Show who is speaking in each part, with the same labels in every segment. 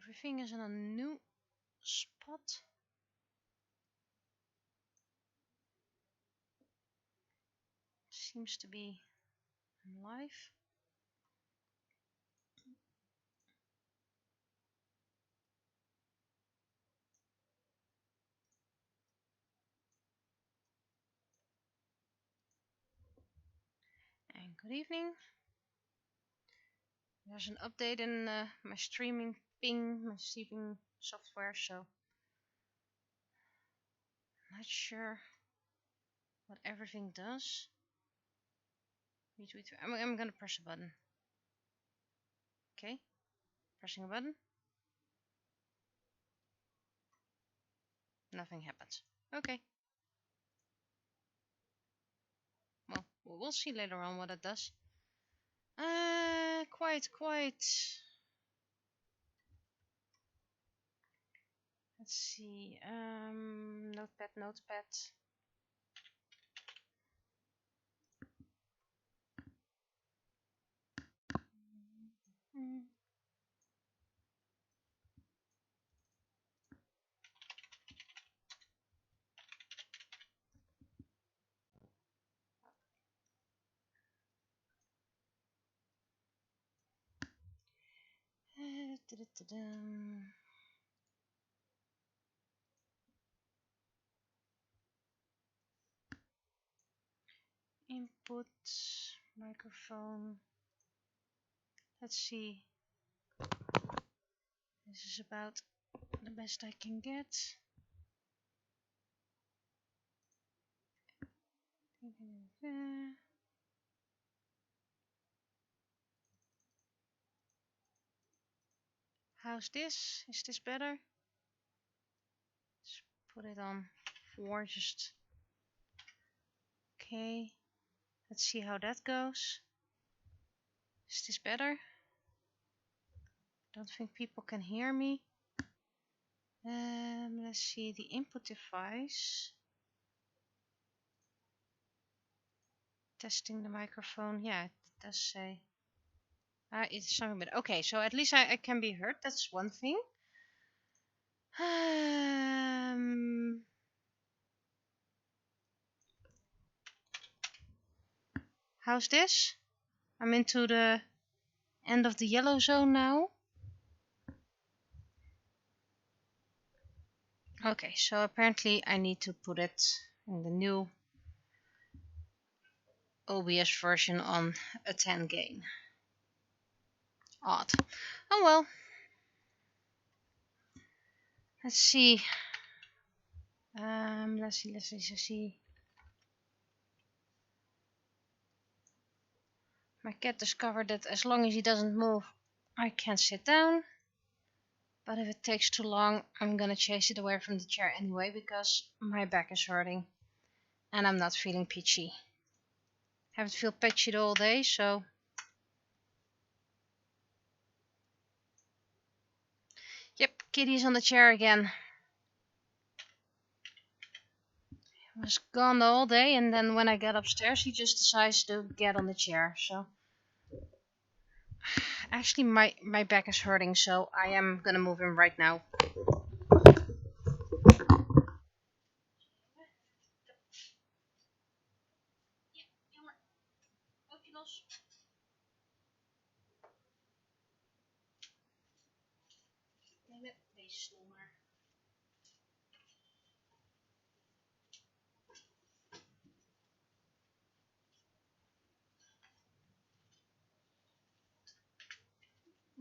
Speaker 1: Everything is in a new spot. Seems to be live. And good evening. There's an update in my streaming ping, my streaming software, so I'm not sure what everything does. I'm gonna press a button. Okay, pressing a button. Nothing happens. Okay. Well, we'll see later on what it does. Quite. Let's see. Notepad. Input, microphone. Let's see. This is about the best I can get. How's this? Is this better? Let's put it on 4 just. Okay. Let's see how that goes. Is this better? Don't think people can hear me. Let's see the input device. Testing the microphone. Yeah, it does say. It's something better. Okay, so at least I can be heard. That's one thing. How's this? I'm into the end of the yellow zone now. Okay, so apparently I need to put it in the new OBS version on a 10 gain. Odd. Oh well. Let's see. Let's see. My cat discovered that as long as he doesn't move, I can sit down. But if it takes too long, I'm gonna chase it away from the chair anyway because my back is hurting and I'm not feeling peachy. Haven't felt peachy all day, so yep, Kitty's on the chair again. He was gone all day, and then when I get upstairs, he just decides to get on the chair. So actually, my back is hurting, so I am gonna move him right now.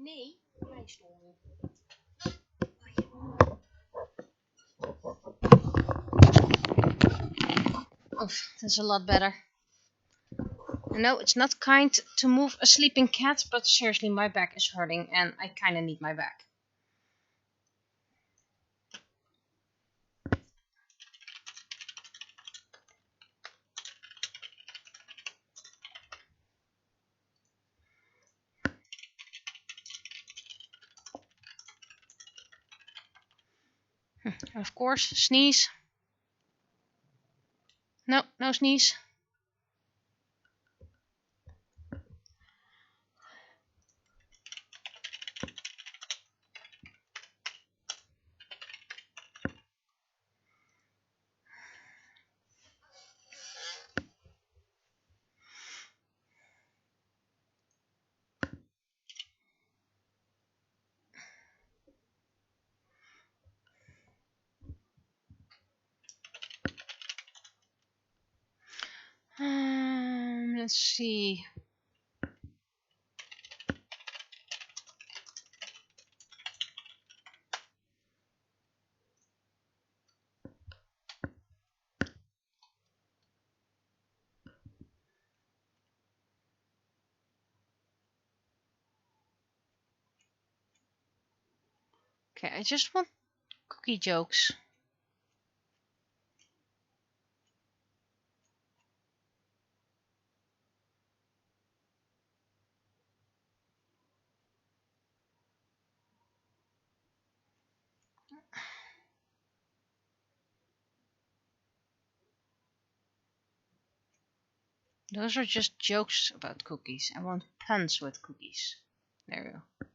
Speaker 1: Nee, mijn stoel. Oh, that's a lot better. I know it's not kind to move a sleeping cat, but seriously, my back is hurting and I kinda need my back. Of course, sneeze. No, no sneeze. Let's see. Okay, I just want cookie jokes. Those are just jokes about cookies. I want puns with cookies. There we go.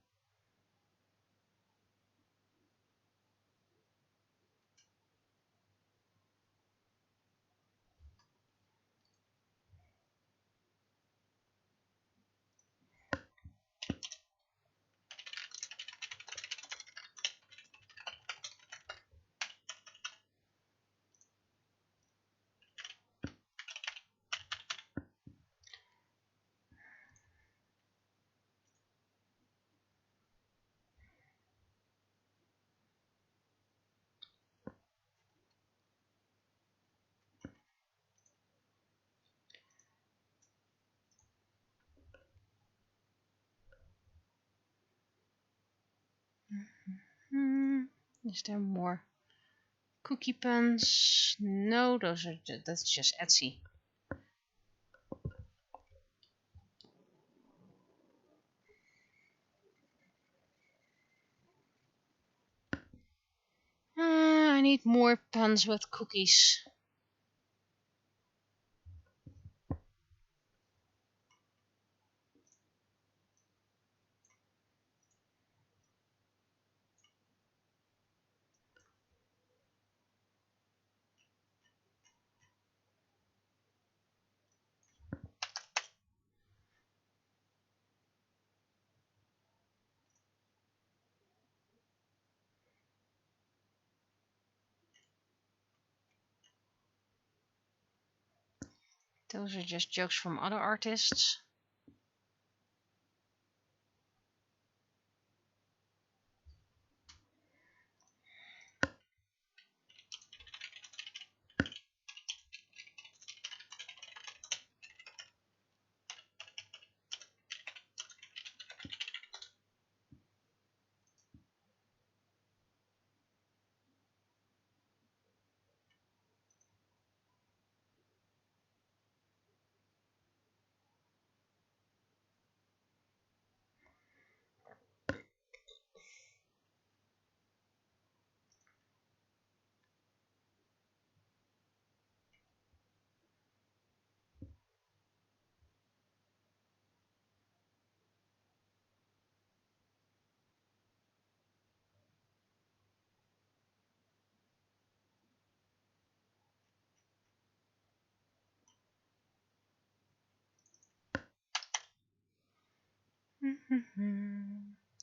Speaker 1: Is there more cookie puns? No, that's just Etsy. I need more puns with cookies. Those are just jokes from other artists.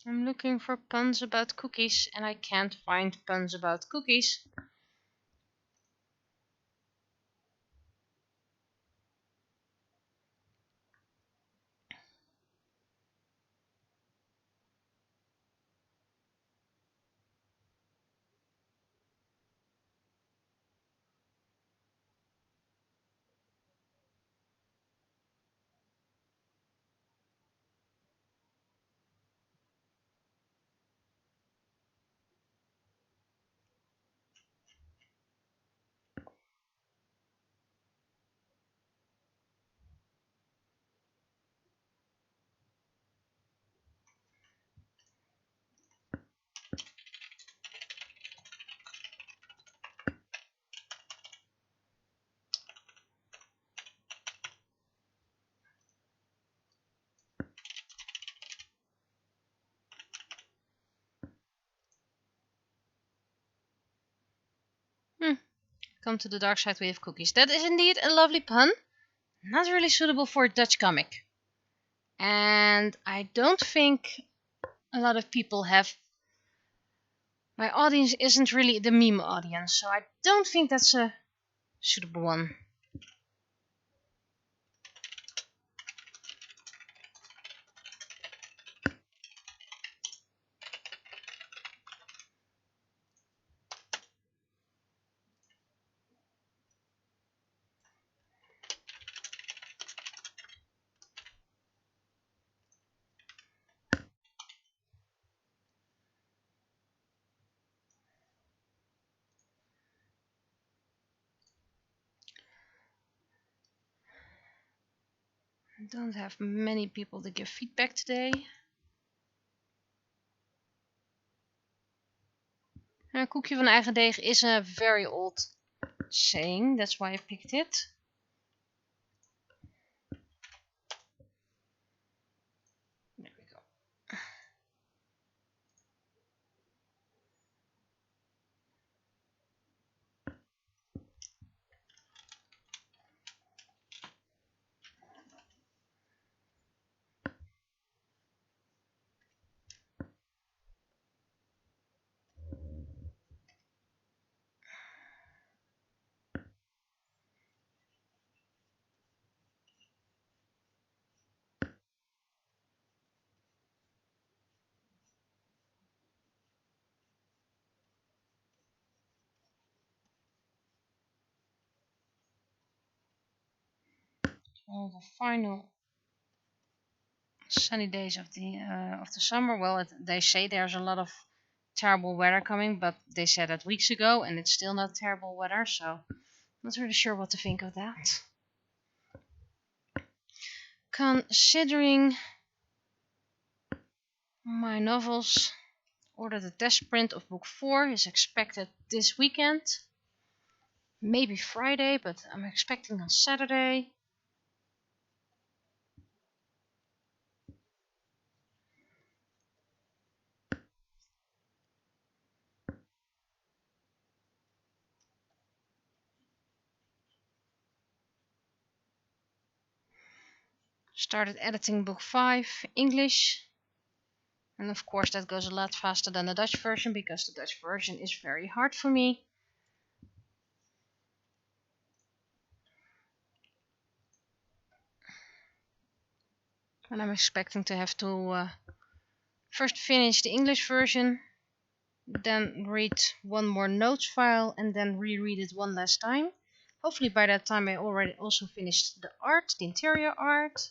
Speaker 1: I'm looking for puns about cookies and I can't find puns about cookies. Come to the dark side, we have cookies. That is indeed a lovely pun. Not really suitable for a Dutch comic. And I don't think a lot of people have. My audience isn't really the meme audience, so I don't think that's a suitable one. I don't have many people to give feedback today. Een koekje van eigen deeg is a very old saying. That's why I picked it. There we go. All the final sunny days of the summer. Well, they say there's a lot of terrible weather coming, but they said that weeks ago, and it's still not terrible weather, so not really sure what to think of that. Considering my novels, order the test print of book 4 is expected this weekend. Maybe Friday, but I'm expecting on Saturday. Started editing book 5, English. And of course that goes a lot faster than the Dutch version, because the Dutch version is very hard for me. And I'm expecting to have to first finish the English version, then read one more notes file, and then reread it one last time. Hopefully by that time I already also finished the art, the interior art.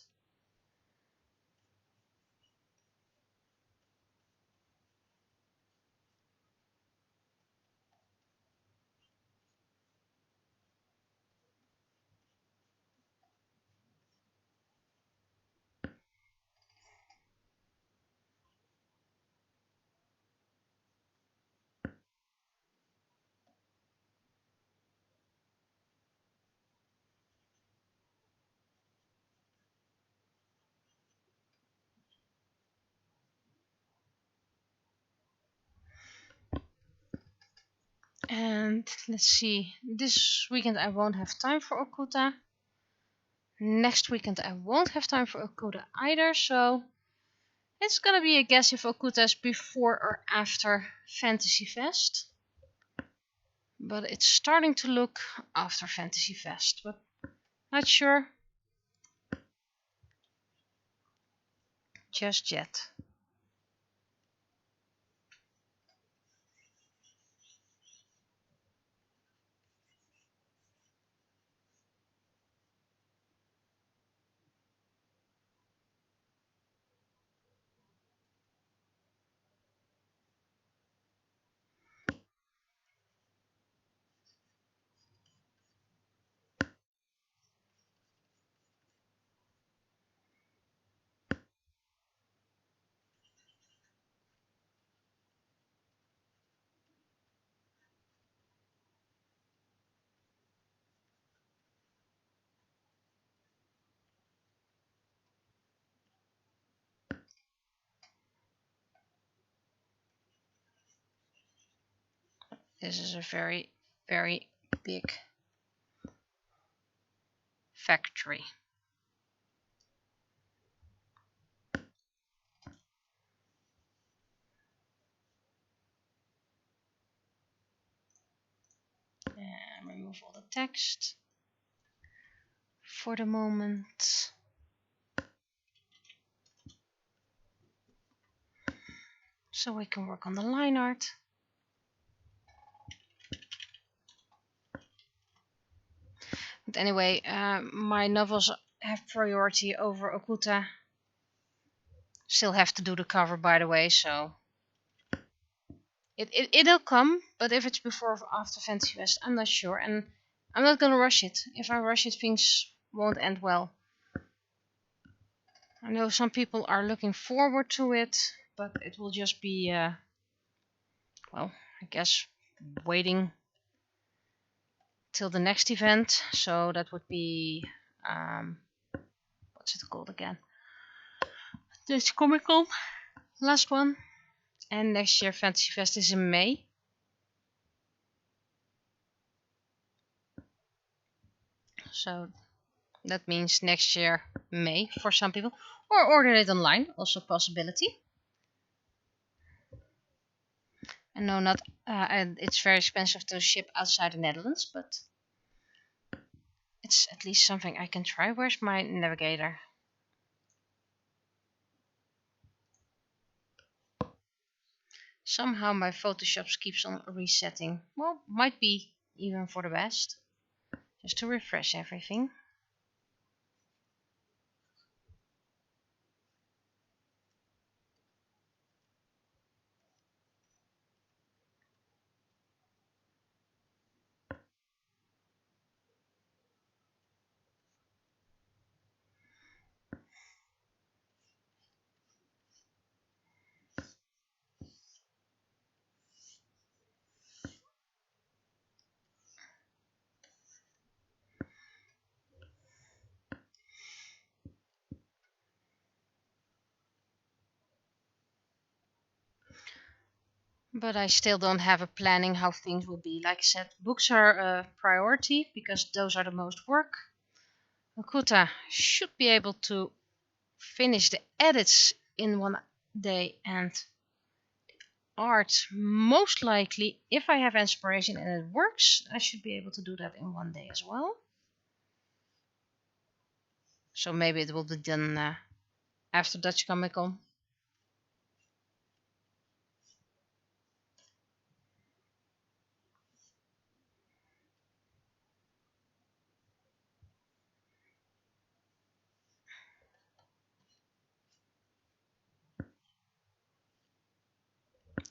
Speaker 1: And let's see, this weekend I won't have time for Okuta. Next weekend I won't have time for Okuta either, so it's gonna be a guess if Okuta is before or after Fantasy Fest. But it's starting to look after Fantasy Fest, but not sure just yet. This is a very, very big factory. And remove all the text for the moment. So we can work on the line art. But anyway, my novels have priority over Okuta. Still have to do the cover, by the way, so it'll come, but if it's before or after Fantasy Fest, I'm not sure, and I'm not gonna rush it. If I rush it, things won't end well. I know some people are looking forward to it, but it will just be, well, I guess waiting till the next event. So that would be, what's it called again? This Comic Con, last one. And next year Fantasy Fest is in May. So that means next year May for some people. Or order it online, also a possibility. I know not, and it's very expensive to ship outside the Netherlands, but it's at least something I can try. Where's my navigator? Somehow my Photoshop keeps on resetting. Well, might be even for the best. Just to refresh everything. But I still don't have a planning how things will be. Like I said, books are a priority because those are the most work. Okuta should be able to finish the edits in one day, and art most likely, if I have inspiration and it works, I should be able to do that in one day as well. So maybe it will be done after Dutch Comic Con.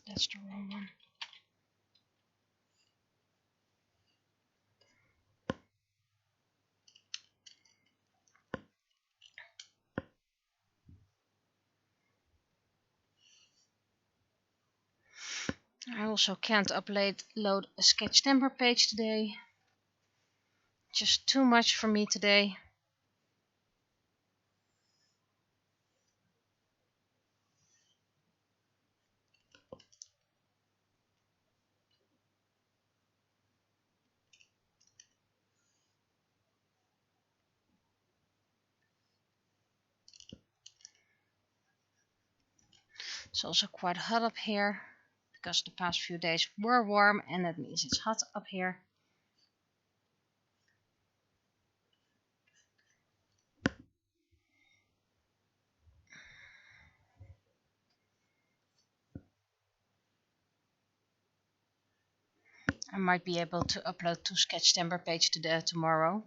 Speaker 1: That's the wrong one. I also can't upload a Sketchtember page today. Just too much for me today. It's also quite hot up here because the past few days were warm, and that means it's hot up here. I might be able to upload to Sketchtember page tomorrow.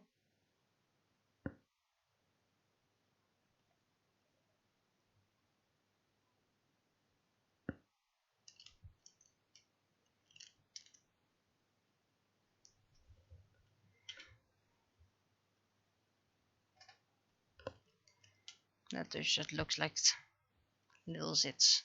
Speaker 1: That just looks like little zits.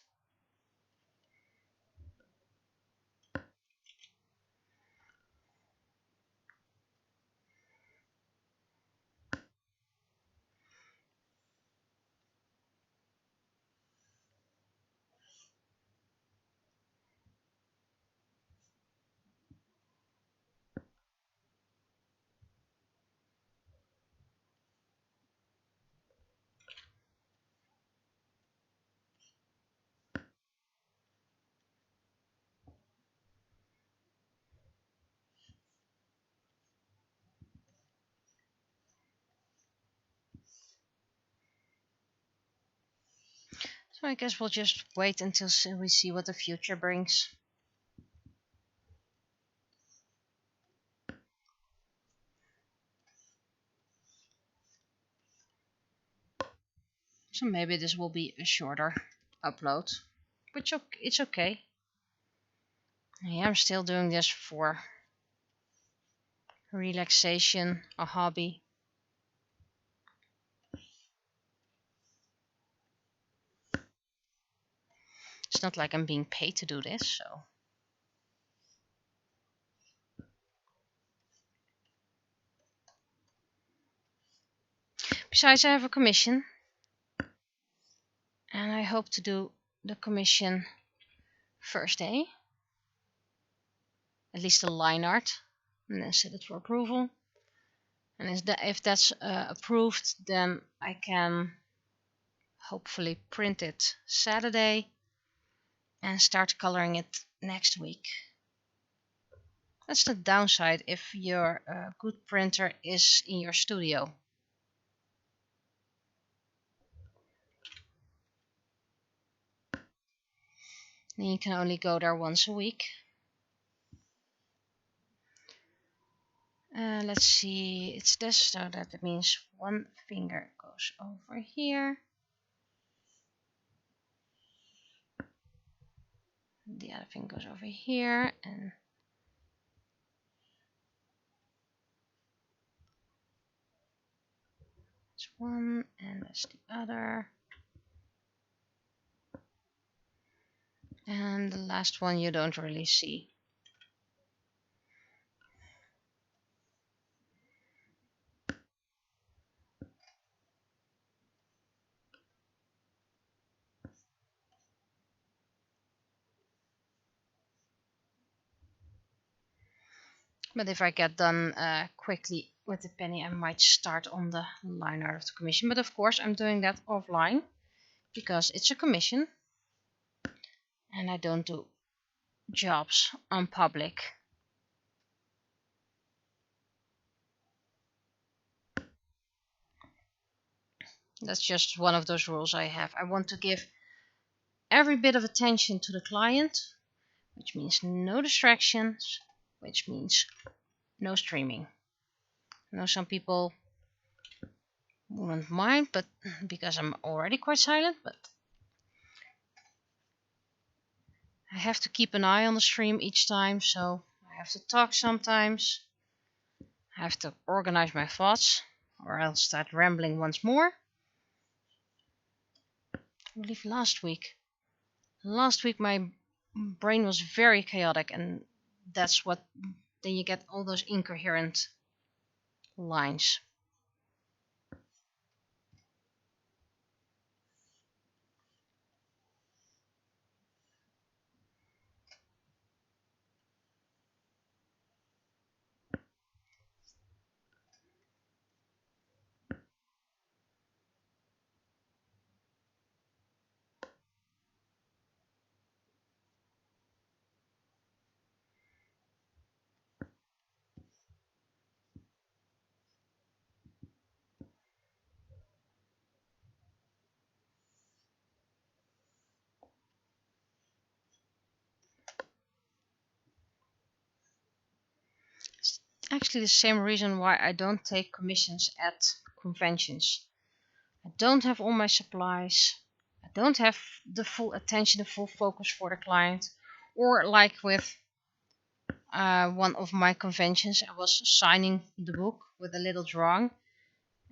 Speaker 1: So I guess we'll just wait until we see what the future brings. So maybe this will be a shorter upload, which it's okay. Yeah, I'm still doing this for relaxation, a hobby. It's not like I'm being paid to do this, so. Besides, I have a commission. And I hope to do the commission first day. At least the line art. And then set it for approval. And if that's approved, then I can hopefully print it Saturday and start coloring it next week. That's the downside if your good printer is in your studio. Then you can only go there once a week. Let's see, it's this, so that means one finger goes over here. The other thing goes over here, and that's one, and that's the other. And the last one you don't really see. But if I get done quickly with the penny, I might start on the line art of the commission. But of course, I'm doing that offline because it's a commission and I don't do jobs on public. That's just one of those rules I have. I want to give every bit of attention to the client, which means no distractions, which means no streaming. I know some people wouldn't mind, but because I'm already quite silent, but I have to keep an eye on the stream each time, so I have to talk sometimes. I have to organize my thoughts, or I'll start rambling once more. I believe last week my brain was very chaotic, and that's what, then you get all those incoherent lines. It's actually the same reason why I don't take commissions at conventions. I don't have all my supplies. I don't have the full attention, the full focus for the client. Or like with one of my conventions, I was signing the book with a little drawing.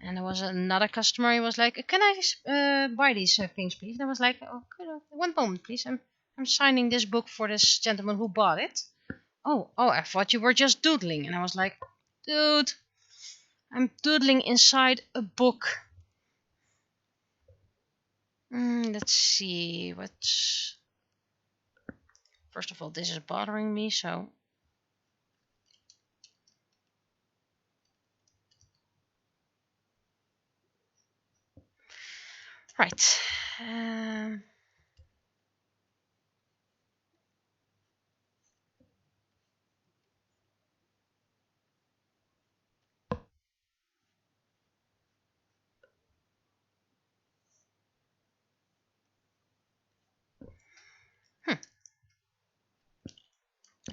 Speaker 1: And there was another customer, he was like, can I buy these things, please? And I was like, oh, one moment, please. I'm signing this book for this gentleman who bought it. Oh, I thought you were just doodling. And I was like, dude, I'm doodling inside a book. Let's see, what's... First of all, this is bothering me, so... Right.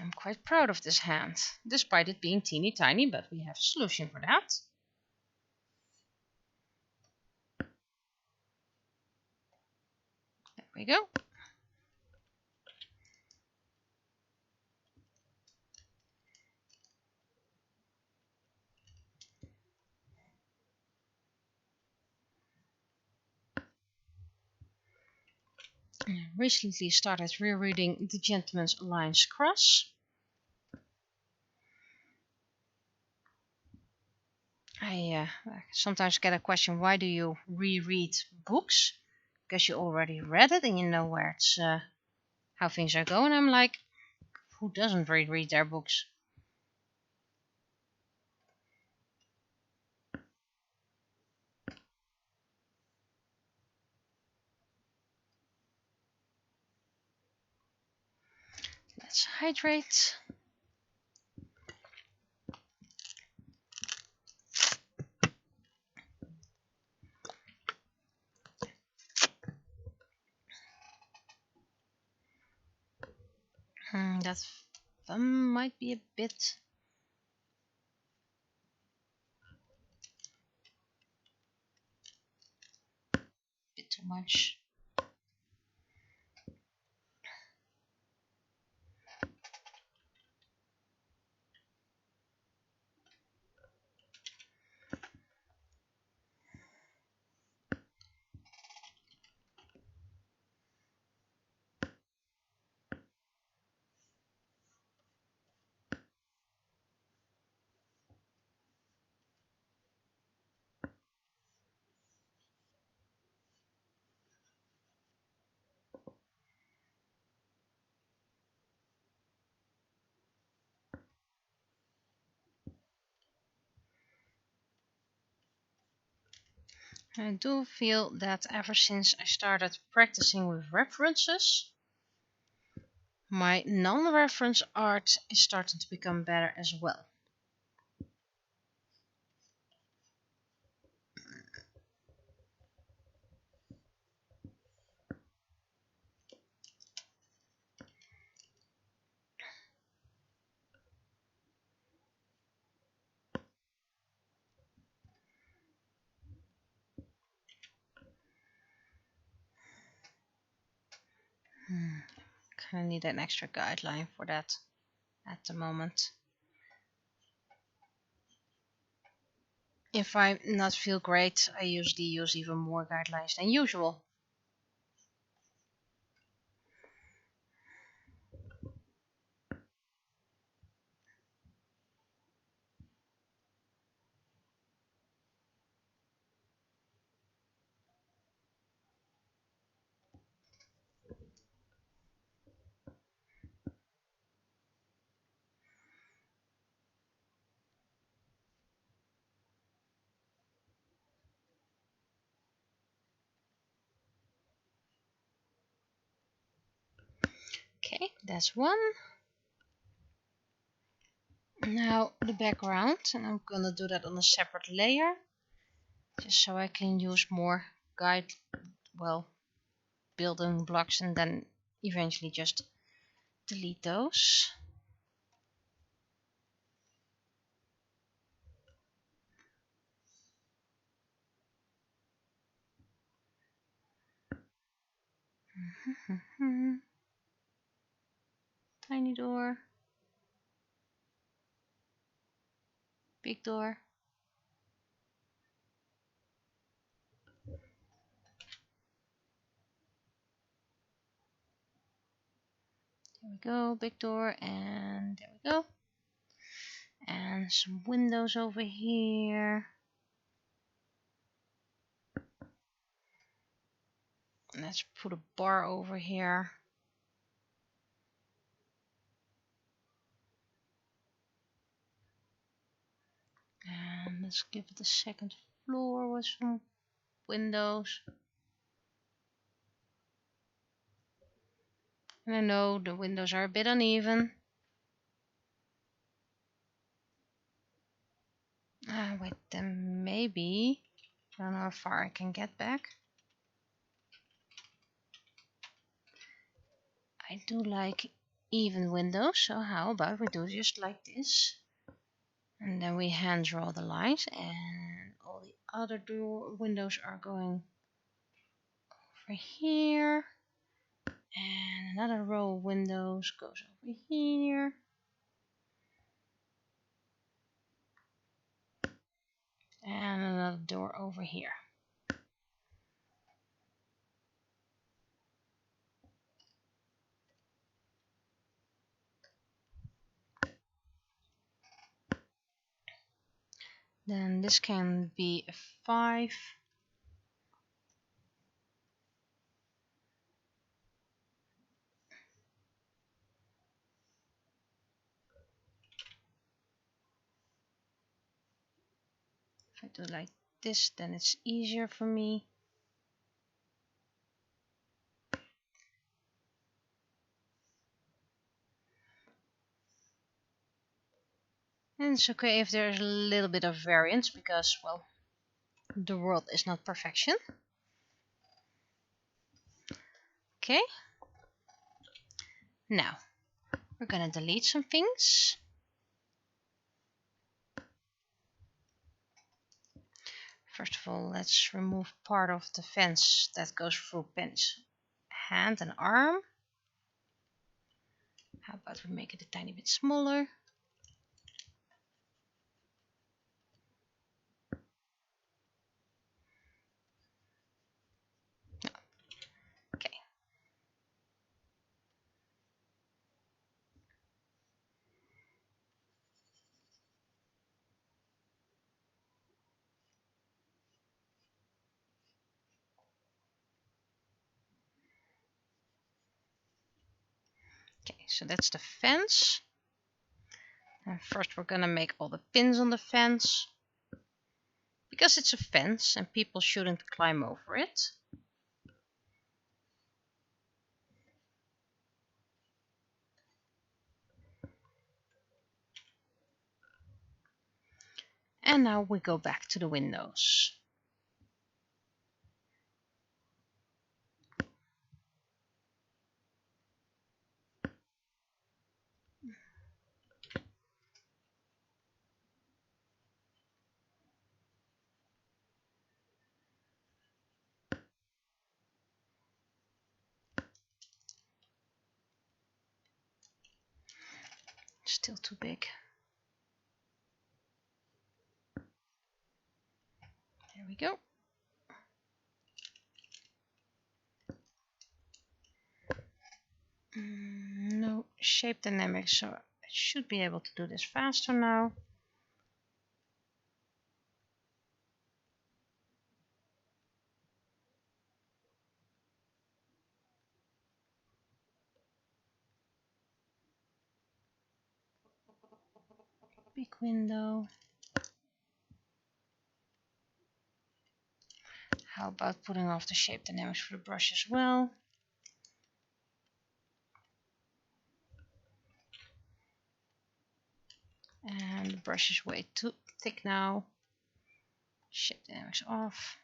Speaker 1: I'm quite proud of this hand, despite it being teeny tiny, but we have a solution for that. There we go. I recently started rereading The Gentleman's Alliance Cross. I sometimes get a question, why do you reread books? Because you already read it and you know where it's how things are going. I'm like, who doesn't reread their books? Let's hydrate. That might be a bit too much. I do feel that ever since I started practicing with references, my non-reference art is starting to become better as well. Kind of need an extra guideline for that at the moment. If I not feel great, I usually use even more guidelines than usual. Okay, that's one. Now the background, and I'm gonna do that on a separate layer, just so I can use more building blocks and then eventually just delete those. Tiny door, big door. There we go, big door, and there we go. And some windows over here. Let's put a bar over here. And let's give it a second floor with some windows. And I know the windows are a bit uneven. Wait, then maybe. I don't know how far I can get back. I do like even windows, so how about we do just like this? And then we hand draw the lines, and all the other windows are going over here. And another row of windows goes over here. And another door over here. Then this can be a 5. If I do like this, then it's easier for me. And it's okay if there's a little bit of variance because, well, the world is not perfection. Okay. Now, we're gonna delete some things. First of all, let's remove part of the fence that goes through Penny's hand and arm. How about we make it a tiny bit smaller? No. Okay. Okay, so that's the fence. And first we're gonna make all the pins on the fence. Because it's a fence and people shouldn't climb over it. And now we go back to the windows. Still too big. There we go. No shape dynamics, so I should be able to do this faster now. Big window. How about putting off the shape dynamics for the brush as well? And the brush is way too thick now. Shape dynamics off.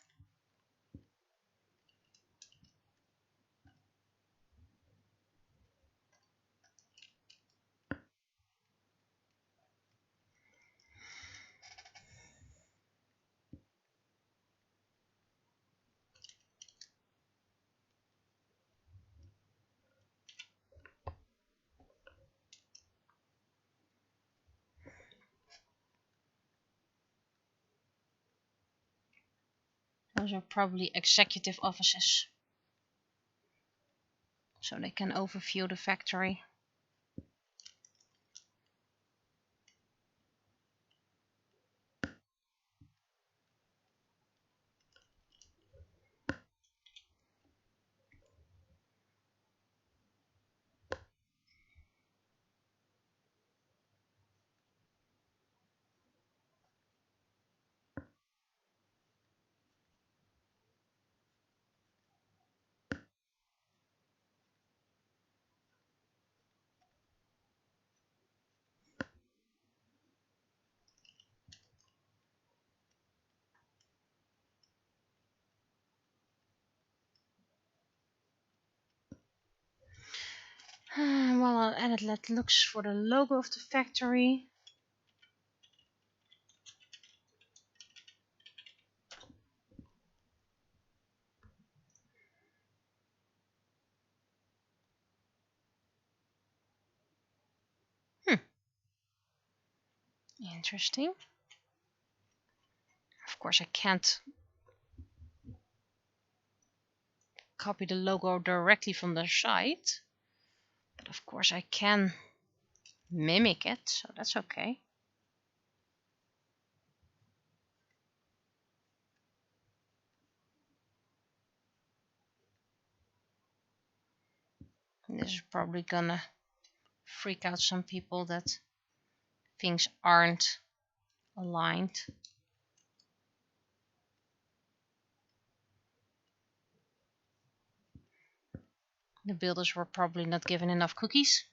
Speaker 1: Those are probably executive offices, so they can overview the factory. Well, I'll edit let looks for the logo of the factory. Interesting. Of course, I can't copy the logo directly from their site, but of course I can mimic it, so that's okay. This is probably gonna freak out some people that things aren't aligned. The builders were probably not given enough cookies.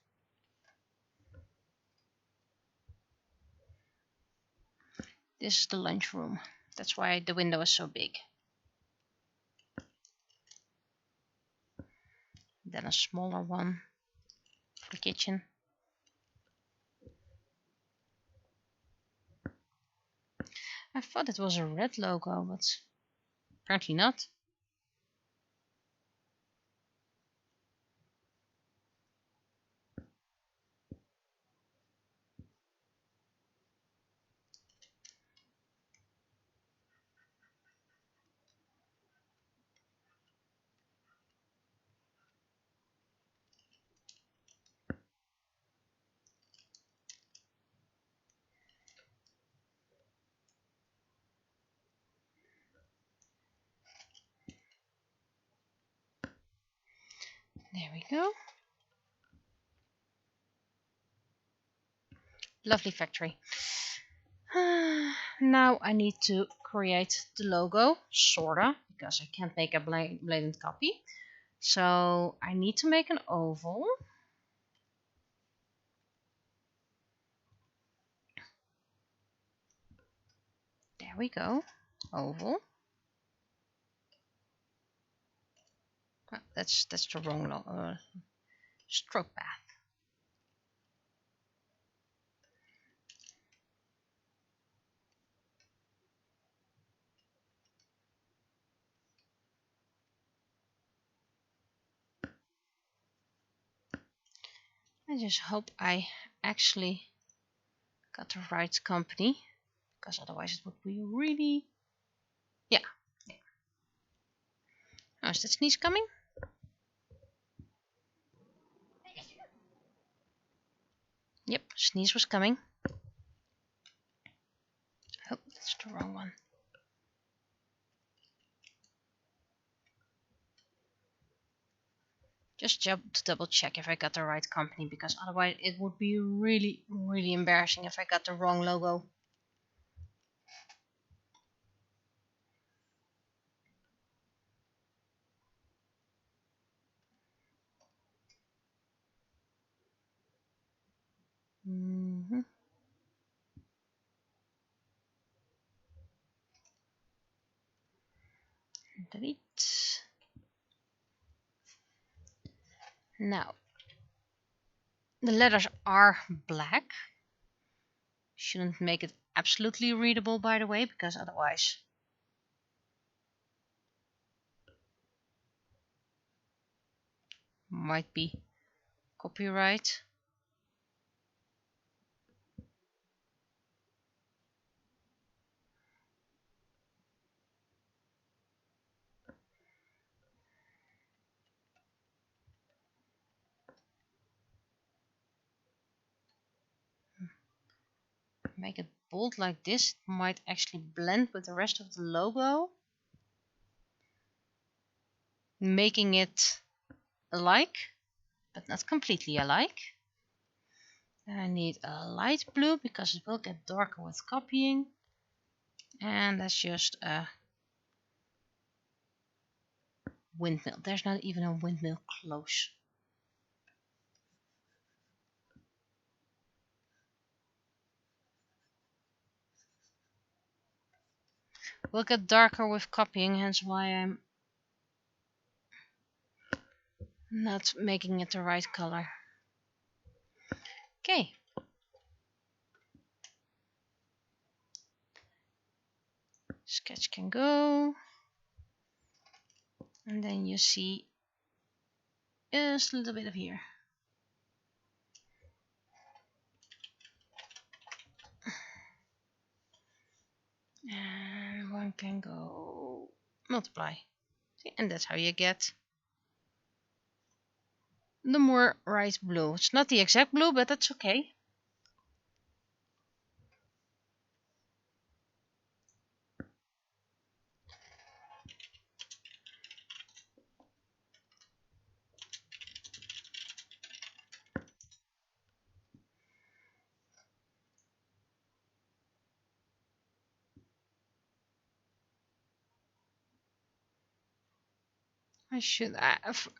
Speaker 1: This is the lunchroom. That's why the window is so big. Then a smaller one for the kitchen. I thought it was a red logo, but apparently not. There we go. Lovely factory. Now I need to create the logo, sorta, because I can't make a blatant copy. So I need to make an oval. There we go. Oval. Oh, that's the wrong stroke path. I just hope I actually got the right company, because otherwise it would be really... Yeah. Oh, is that sneeze coming? Yep, sneeze was coming. Oh, that's the wrong one. Just to double check if I got the right company, because otherwise it would be really, really embarrassing if I got the wrong logo. Delete. Now, the letters are black. Shouldn't make it absolutely readable, by the way, because otherwise might be copyright. Make it bold like this. It might actually blend with the rest of the logo, making it alike, but not completely alike. I need a light blue because it will get darker with copying. And that's just a windmill. There's not even a windmill close. Will get darker with copying, hence why I'm not making it the right color. Okay. Sketch can go. And then you see just a little bit of here. And one can go multiply. See, and that's how you get the more right blue. It's not the exact blue, but that's okay.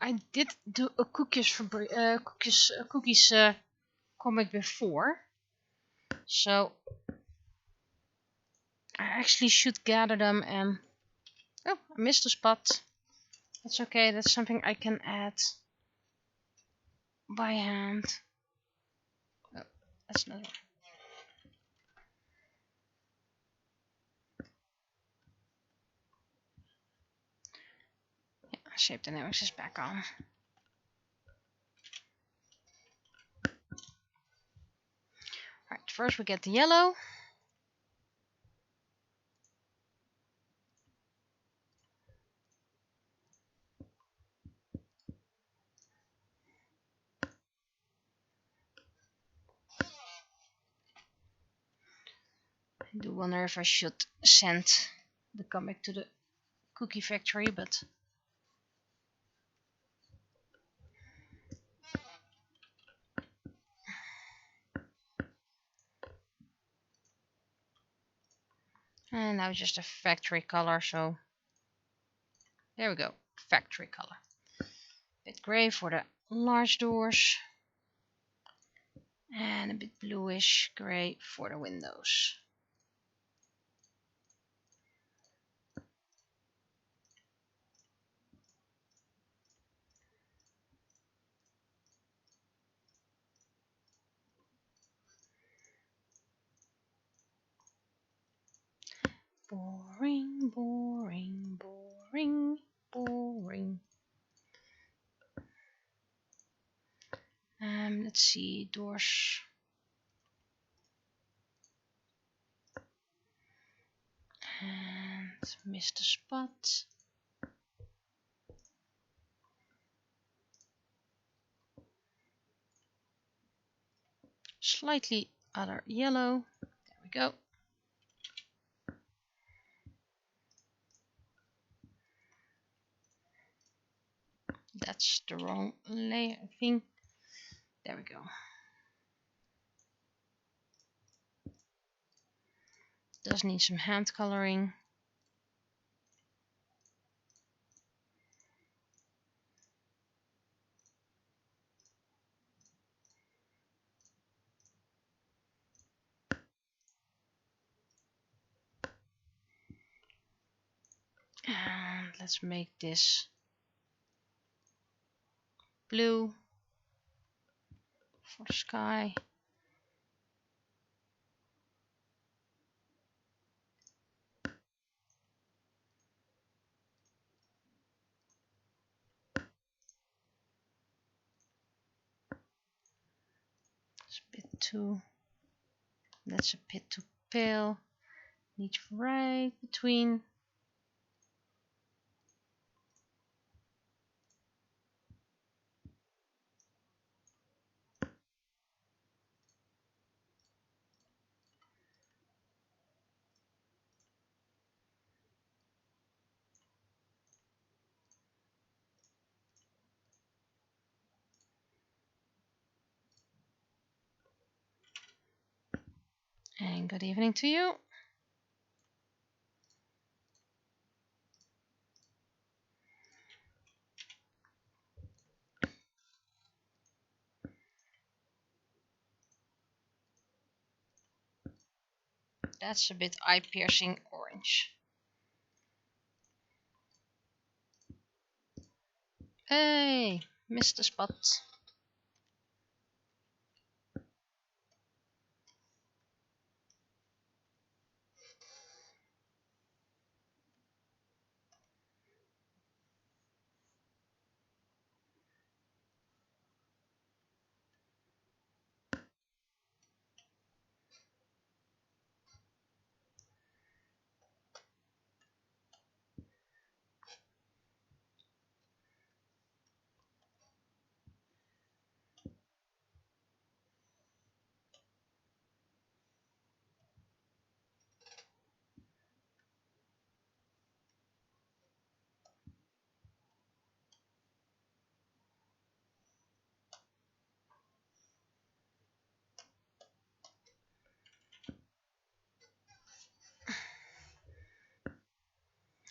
Speaker 1: I did do a cookies comic before, so I actually should gather them. And oh, I missed a spot. That's okay. That's something I can add by hand. Oh, that's not. Yeah, shape dynamics is back on. Alright, first we get the yellow. I do wonder if I should send the comic to the cookie factory, but and now just a factory color, so there we go, factory color. Bit gray for the large doors and a bit bluish gray for the windows. Boring, boring, boring, boring. Let's see, doors. And missed a spot. Slightly other yellow. There we go. That's the wrong layer, I think. There we go. Does need some hand coloring. And let's make this blue for the sky. It's a bit too. That's a bit too pale. Need right between. And good evening to you. That's a bit eye-piercing orange. Hey, missed a spot.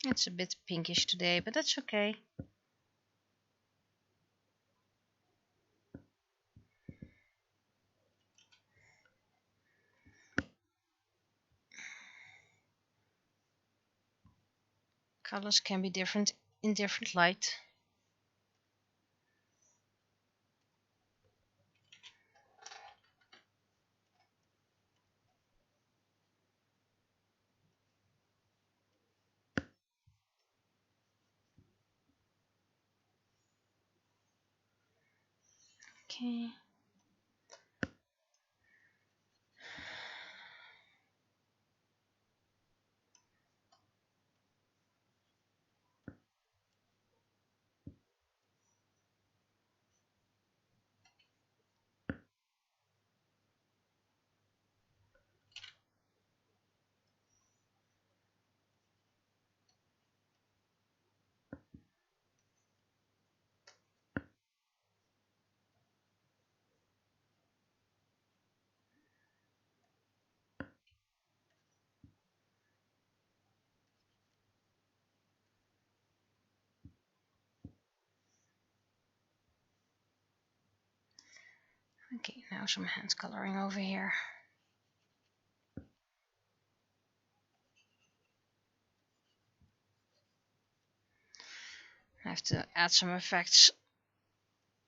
Speaker 1: It's a bit pinkish today, but that's okay. Colors can be different in different light. Okay. Okay, now some hand coloring over here. I have to add some effects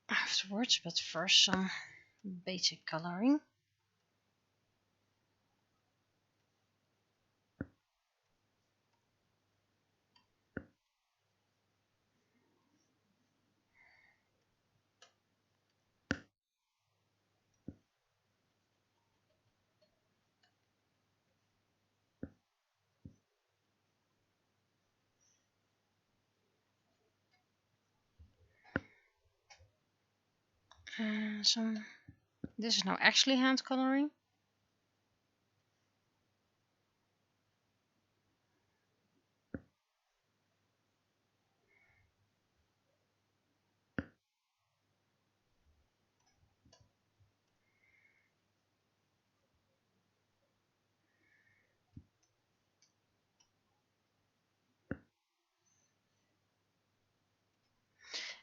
Speaker 1: afterwards, but first some basic coloring. This is now actually hand coloring.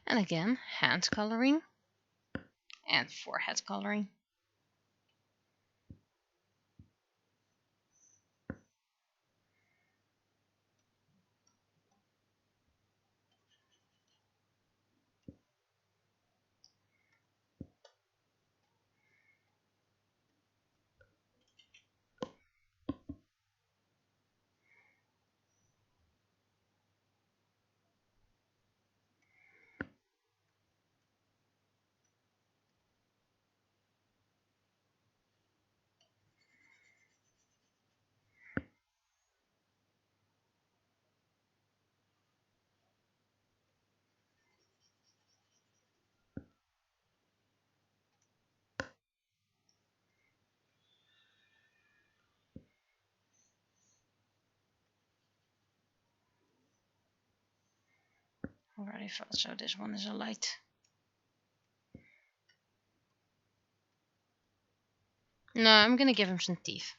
Speaker 1: And again, hand coloring and forehead coloring. Already thought so. This one is a light. No, I'm gonna give him some teeth.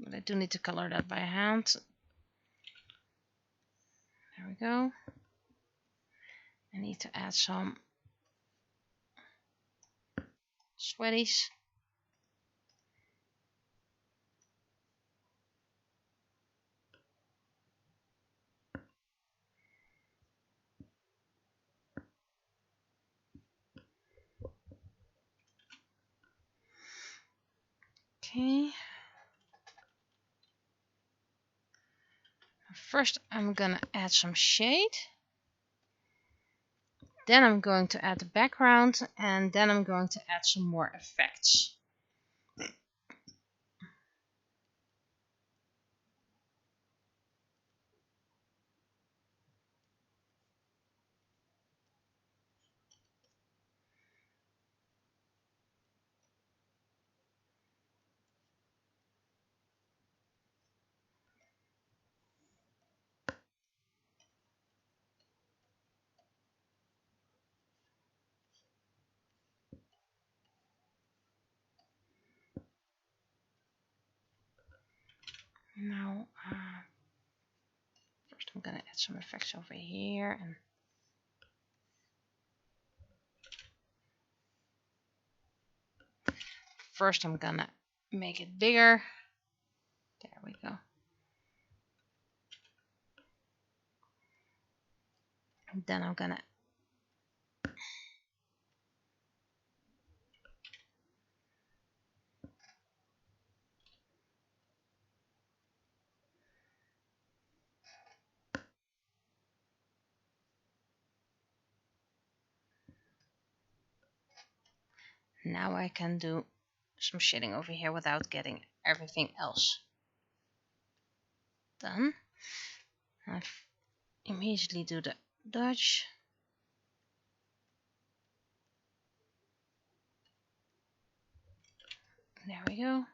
Speaker 1: But I do need to color that by hand. There we go. I need to add some sweaties. Okay. First I'm gonna add some shade. Then I'm going to add the background, and then I'm going to add some more effects. Now, first I'm gonna add some effects over here, and first I'm gonna make it bigger. There we go. Then I'm gonna now I can do some shading over here without getting everything else done. I immediately do the dodge. There we go.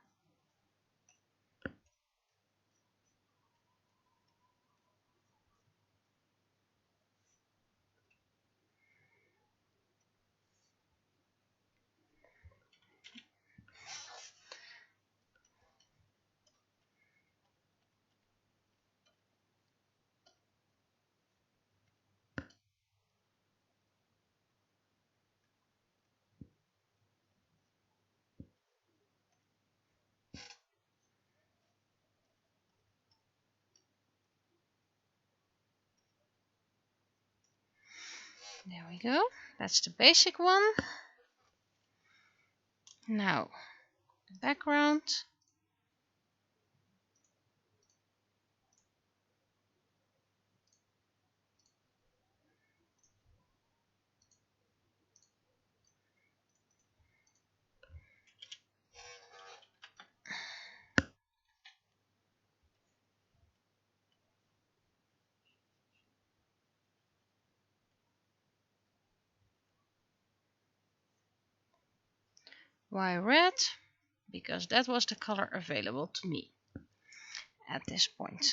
Speaker 1: There we go. That's the basic one. Now, the background. Why red? Because that was the color available to me at this point.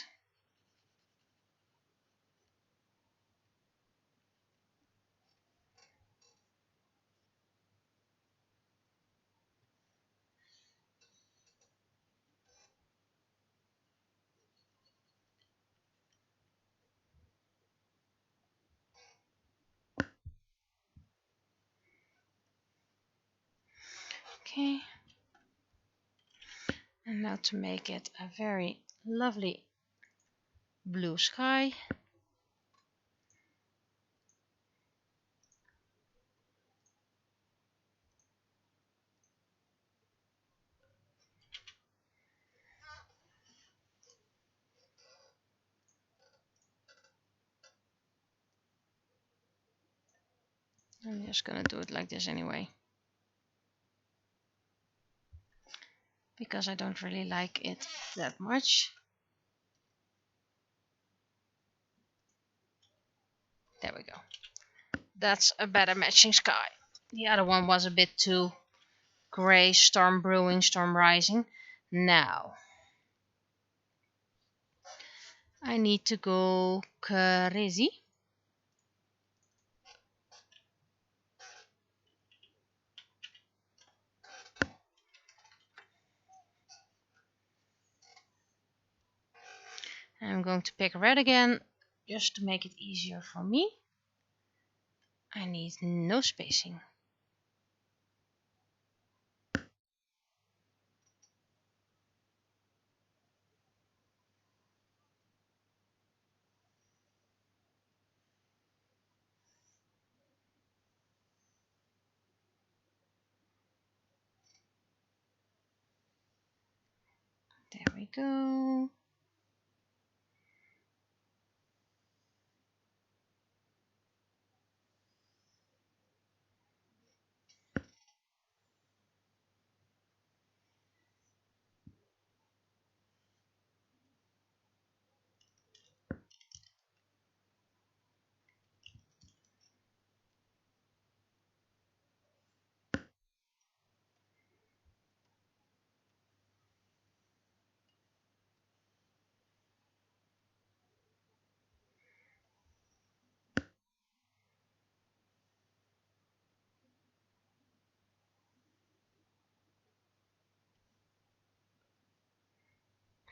Speaker 1: Okay. And now to make it a very lovely blue sky. I'm just gonna do it like this anyway, because I don't really like it that much. There we go. That's a better matching sky. The other one was a bit too gray, storm brewing, storm rising. Now I need to go crazy. I'm going to pick red again, just to make it easier for me. I need no spacing. There we go.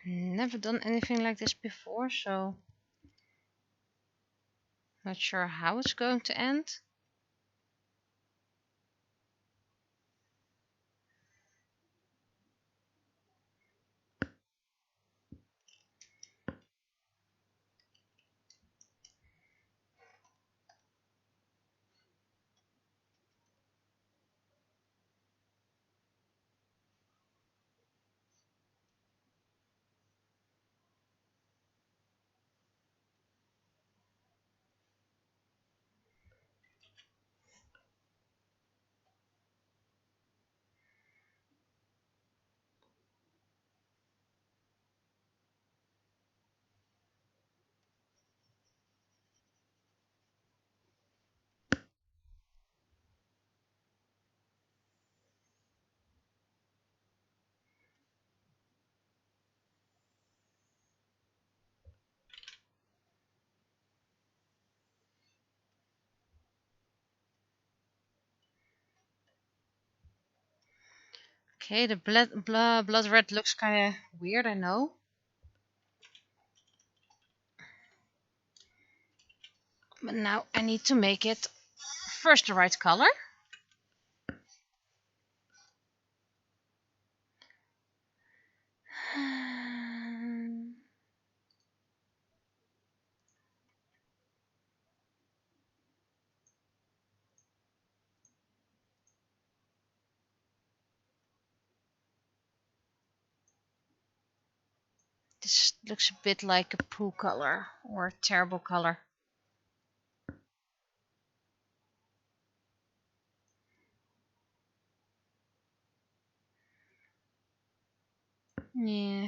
Speaker 1: Never done anything like this before, so not sure how it's going to end. Okay, the blood red looks kind of weird, I know. But now I need to make it first the right color. This looks a bit like a poo color or a terrible color. Yeah,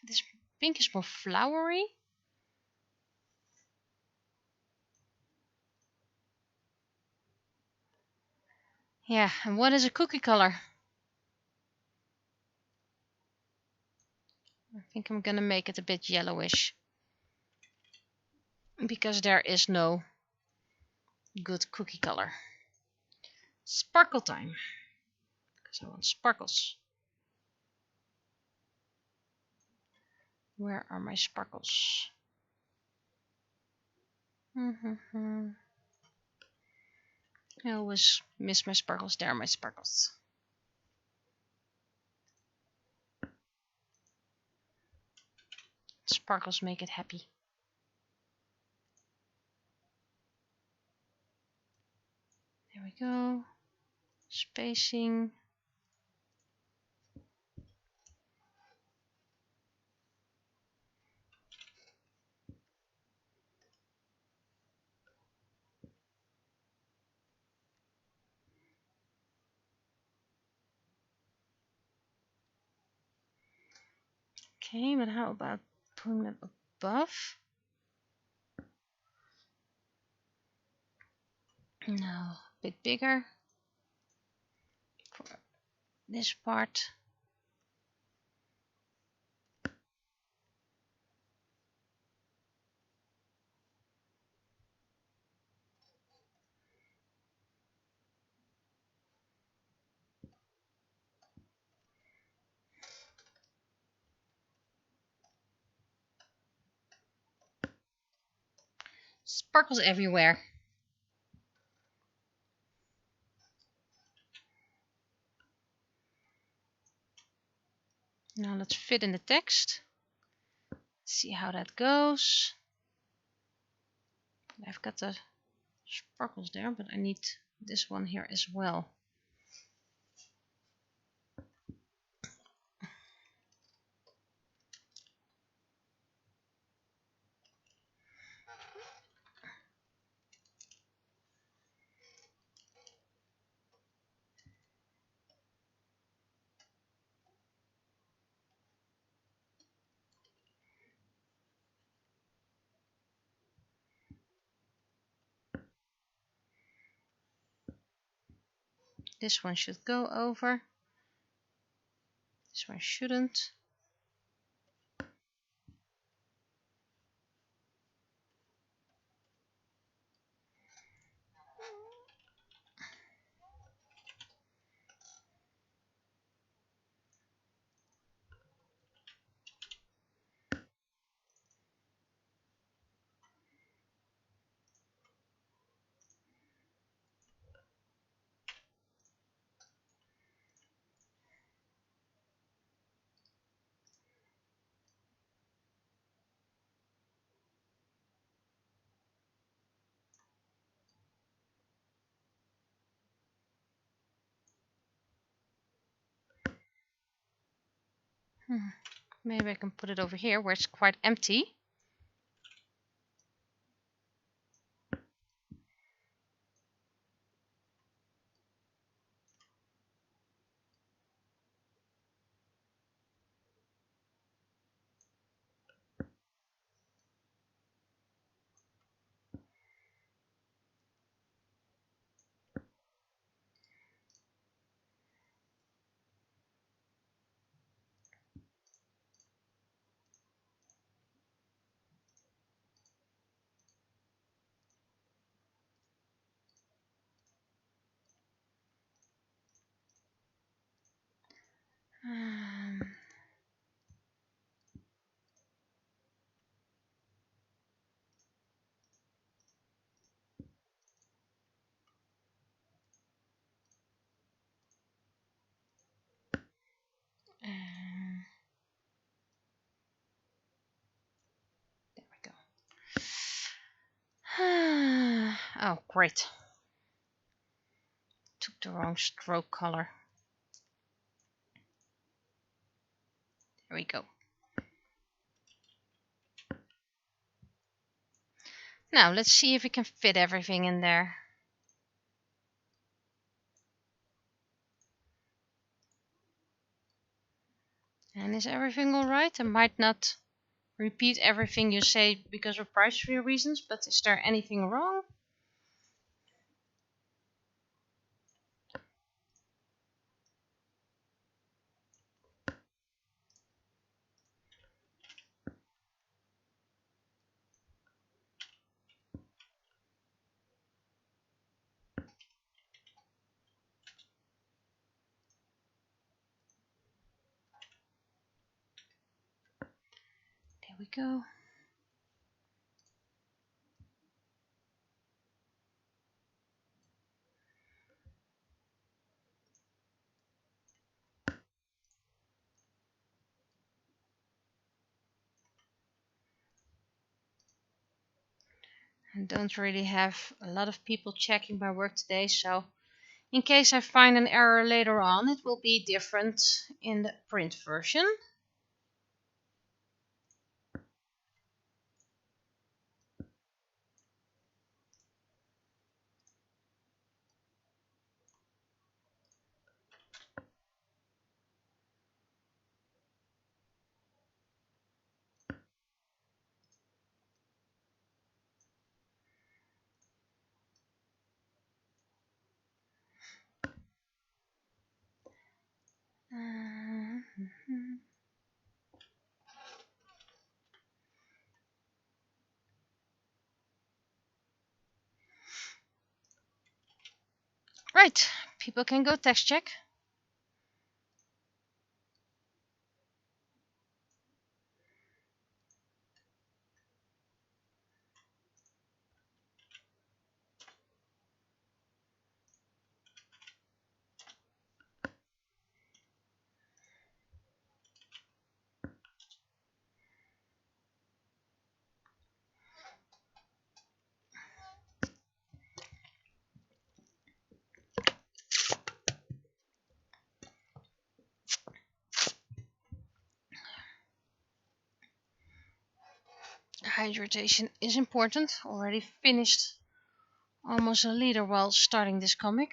Speaker 1: this pink is more flowery. Yeah, and what is a cookie color? I think I'm gonna make it a bit yellowish. Because there is no good cookie color. Sparkle time. Because I want sparkles. Where are my sparkles? I always miss my sparkles. There are my sparkles. Sparkles make it happy. There we go. Spacing. Okay, but how about putting them above? No, a bit bigger for this part. Sparkles everywhere. Now let's fit in the text. See how that goes. I've got the sparkles there, but I need this one here as well. This one should go over. This one shouldn't. Maybe I can put it over here where it's quite empty. Oh, great. Took the wrong stroke color. There we go. Now let's see if we can fit everything in there. And is everything alright? I might not repeat everything you say because of price reasons, but is there anything wrong? There we go. I don't really have a lot of people checking my work today, so in case I find an error later on, it will be different in the print version. Right, people can go text check. Hydration is important. Already finished almost a liter while starting this comic.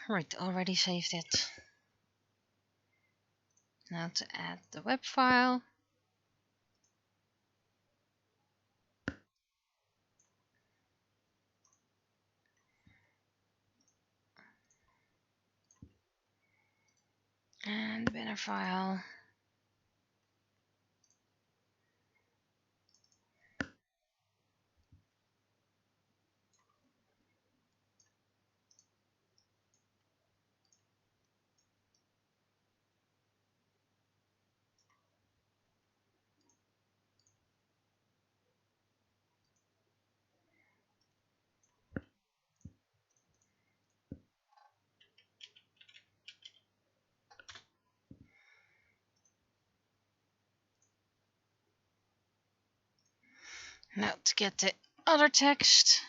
Speaker 1: Right, already saved it. Now to add the web file. And the banner file. Now to get the other text.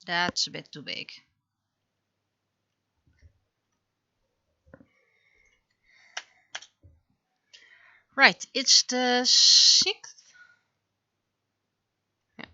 Speaker 1: That's a bit too big. Right, it's the 6th. Yeah.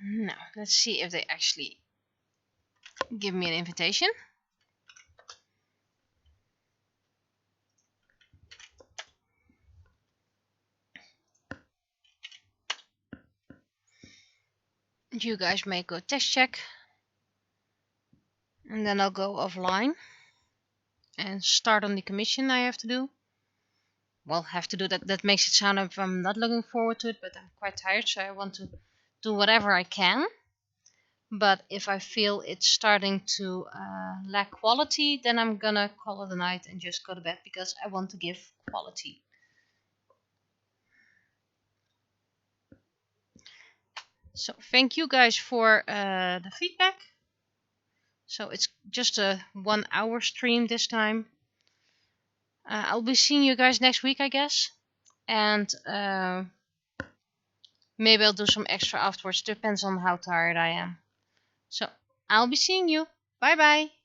Speaker 1: Now, let's see if they actually give me an invitation. You guys may go test check. And then I'll go offline and start on the commission I have to do. Well, have to do that. That makes it sound like I'm not looking forward to it, but I'm quite tired, so I want to do whatever I can. But if I feel it's starting to lack quality, then I'm gonna call it a night and just go to bed because I want to give quality. So thank you guys for the feedback. So it's just a 1 hour stream this time. I'll be seeing you guys next week, I guess. And maybe I'll do some extra afterwards. Depends on how tired I am. So I'll be seeing you. Bye bye.